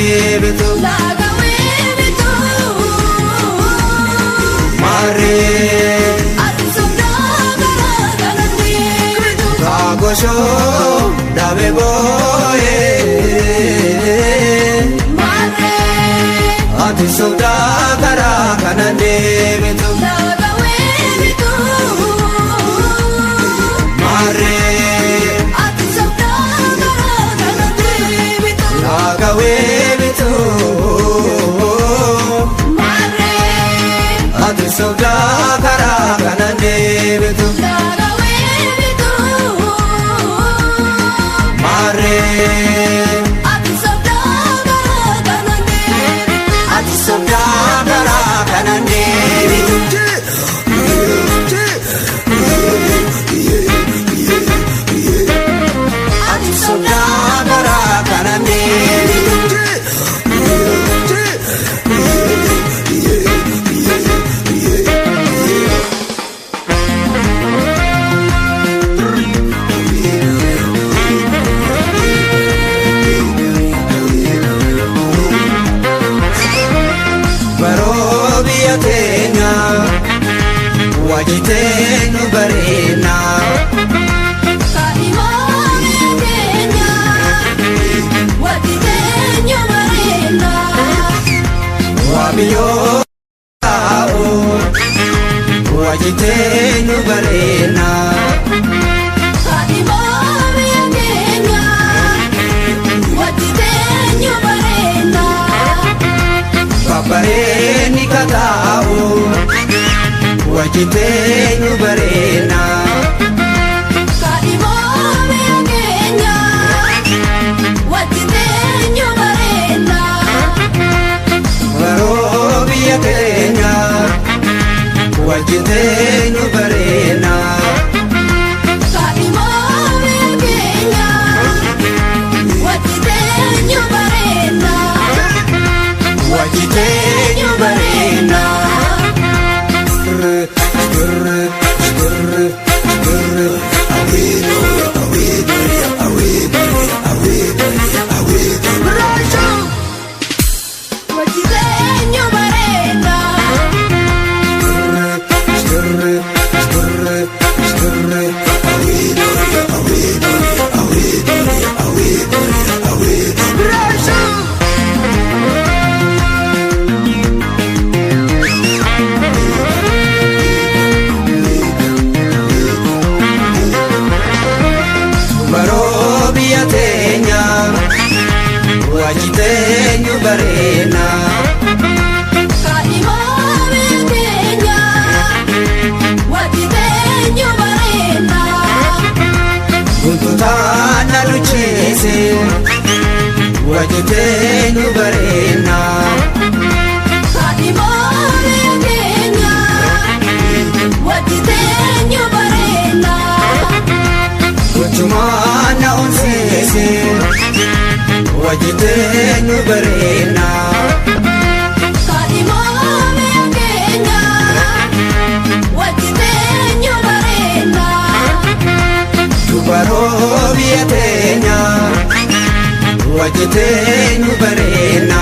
deebitu Maree Kagosho dabe boye Ati soda kara kana deebitu Soda kara kana deebitu Mare ati soda kara kana deebitu Ati soda kara kana deebitu Wajitenu barena Wabiyo Wajitenu barena Papareni katao Wajitenu barena Kadimo mengenya Wajitenu barena Warobiya Kenya Wajitenu barena Kadimo mengenya Wajitenu barena Wajitenu barena Wajitenu barena Kadimo mengenya Wajitenu barena Kuntutana luchise Wajitenu barena Kadimo mengenya Wajitenu barena Kutumana unsese Wajitenu barena Kadimo mengenya Wajitenu barena Tubarobiya Kenya Wajitenu barena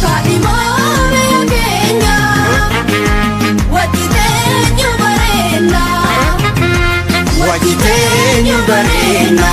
Kadimo mengenya Wajitenu barena Wajitenu barena